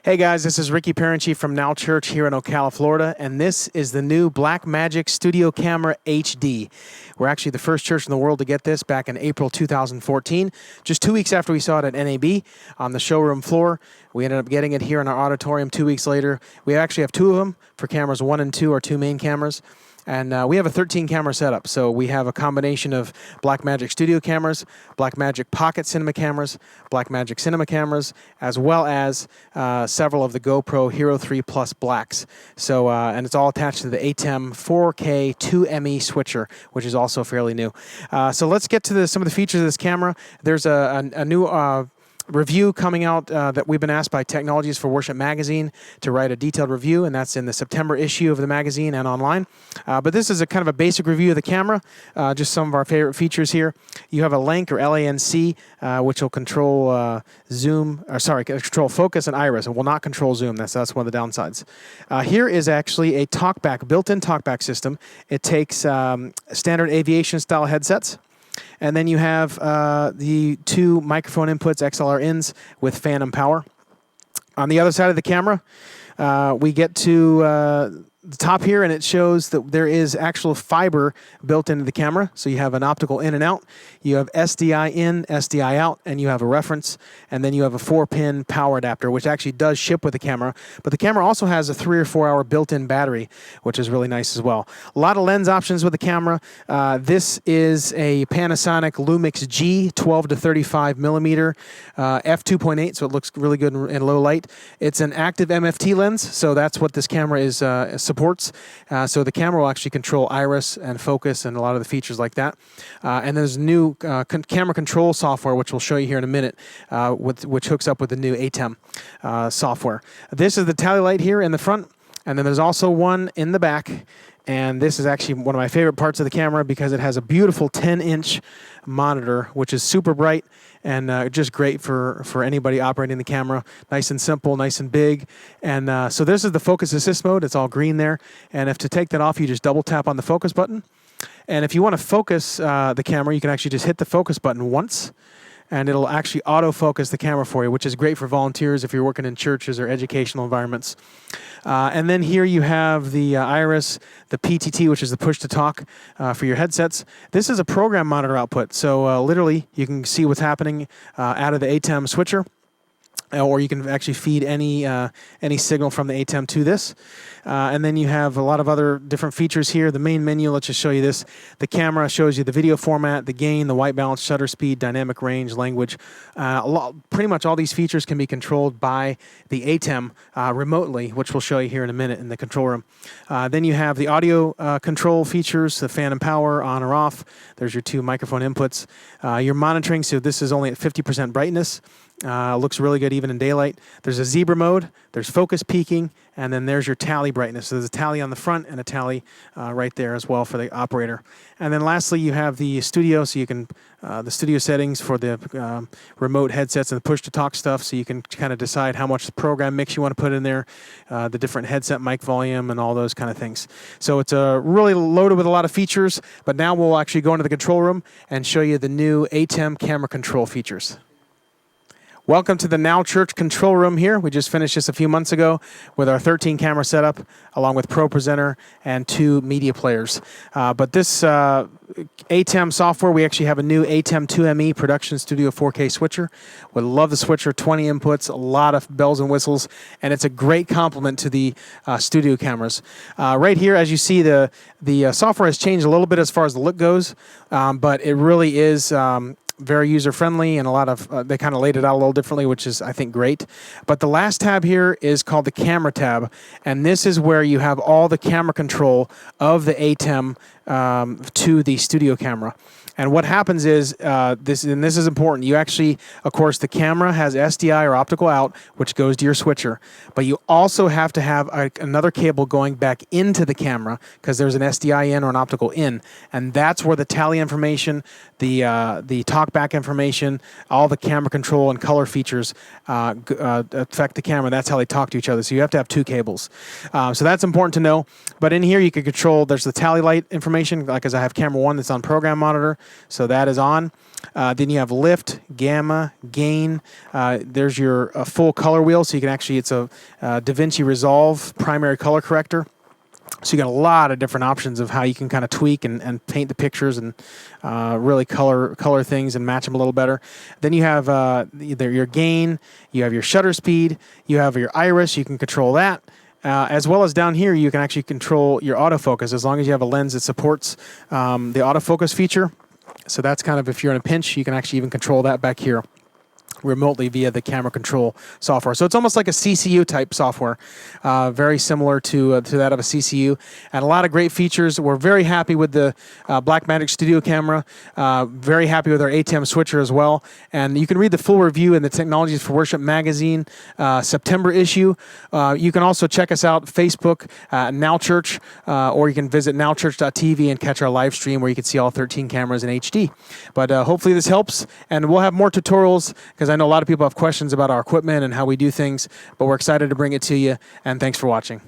Hey guys, this is Ricky Parenchi from Now Church here in Ocala, Florida, and this is the new Blackmagic Studio Camera HD. We're actually the first church in the world to get this back in April 2014, just 2 weeks after we saw it at NAB on the showroom floor. We ended up getting it here in our auditorium 2 weeks later. We actually have two of them for cameras 1 and 2, our two main cameras. And we have a 13 camera setup. So we have a combination of Blackmagic Studio cameras, Blackmagic Pocket Cinema cameras, Blackmagic Cinema cameras, as well as several of the GoPro Hero 3 Plus Blacks. So, and it's all attached to the ATEM 4K 2ME switcher, which is also fairly new. So let's get to some of the features of this camera. There's a new review coming out that we've been asked by Technologies for Worship magazine to write a detailed review, and that's in the September issue of the magazine and online. But this is a kind of a basic review of the camera, just some of our favorite features here. You have a LANC or LANC, which will control control focus and iris. It will not control zoom. That's one of the downsides. Here is actually a Talkback, built-in Talkback system. It takes standard aviation style headsets. And then you have the two microphone inputs, XLR ins with phantom power. On the other side of the camera, we get to the top here, and it shows that there is actual fiber built into the camera. So you have an optical in and out, you have SDI in, SDI out, and you have a reference, and then you have a 4-pin power adapter, which actually does ship with the camera. But the camera also has a 3 or 4 hour built-in battery, which is really nice as well. A lot of lens options with the camera. This is a Panasonic Lumix G 12 to 35 millimeter f2.8, so it looks really good in low light. It's an active MFT lens, so that's what this camera is supports. So the camera will actually control iris and focus and a lot of the features like that. And there's new camera control software, which we'll show you here in a minute, which hooks up with the new ATEM software. This is the tally light here in the front, and then there's also one in the back. And this is actually one of my favorite parts of the camera because it has a beautiful 10-inch monitor, which is super bright and just great for anybody operating the camera. Nice and simple, nice and big. And so this is the focus assist mode. It's all green there. And if to take that off, you just double tap on the focus button. And if you want to focus the camera, you can actually just hit the focus button once, and it'll actually autofocus the camera for you, which is great for volunteers if you're working in churches or educational environments. And then here you have the iris, the PTT, which is the push-to-talk for your headsets. This is a program monitor output, so literally you can see what's happening out of the ATEM switcher, or you can actually feed any signal from the ATEM to this. And then you have a lot of other different features here. The main menu, let's just show you this. The camera shows you the video format, the gain, the white balance, shutter speed, dynamic range, language. Pretty much all these features can be controlled by the ATEM remotely, which we'll show you here in a minute in the control room. Then you have the audio control features, the phantom power, on or off. There's your two microphone inputs. Your monitoring, so this is only at 50% brightness. Looks really good even in daylight. There's a zebra mode, there's focus peaking, and then there's your tally brightness. So there's a tally on the front and a tally right there as well for the operator. And then lastly, you have the studio, so you can, the studio settings for the remote headsets and the push-to-talk stuff, so you can kind of decide how much program mix you want to put in there, the different headset mic volume and all those kind of things. So it's really loaded with a lot of features, but now we'll actually go into the control room and show you the new ATEM camera control features. Welcome to the Now Church control room here. We just finished this a few months ago with our 13 camera setup, along with Pro Presenter and 2 media players. But this ATEM software, we actually have a new ATEM 2ME Production Studio 4K switcher. We love the switcher, 20 inputs, a lot of bells and whistles, and it's a great complement to the studio cameras. Right here, as you see, the software has changed a little bit as far as the look goes, but it really is very user-friendly, and a lot of, they kind of laid it out a little differently, which is, I think, great. But the last tab here is called the camera tab, and this is where you have all the camera control of the ATEM to the studio camera. And what happens is, this is important, you actually, of course, the camera has SDI or optical out, which goes to your switcher, but you also have to have another cable going back into the camera because there's an SDI in or an optical in, and that's where the tally information, the talkback information, all the camera control and color features affect the camera. That's how they talk to each other, so you have to have 2 cables. So that's important to know, but in here you can control, there's the tally light information, information, like as I have camera 1 that's on program monitor, so that is on. Then you have lift, gamma, gain. There's your full color wheel, so you can actually, it's a DaVinci Resolve primary color corrector. So you got a lot of different options of how you can kind of tweak and paint the pictures and really color things and match them a little better. Then you have either your gain, you have your shutter speed, you have your iris, you can control that. As well as down here, you can actually control your autofocus as long as you have a lens that supports the autofocus feature. So that's kind of, if you're in a pinch, you can actually even control that back here remotely via the camera control software. So it's almost like a CCU type software, very similar to that of a CCU, and a lot of great features. We're very happy with the Blackmagic Studio camera, very happy with our ATEM switcher as well, and you can read the full review in the Technologies for Worship magazine September issue. You can also check us out Facebook, Now Church, or you can visit nowchurch.tv and catch our live stream where you can see all 13 cameras in HD. But hopefully this helps, and we'll have more tutorials because I know a lot of people have questions about our equipment and how we do things, but we're excited to bring it to you, and thanks for watching.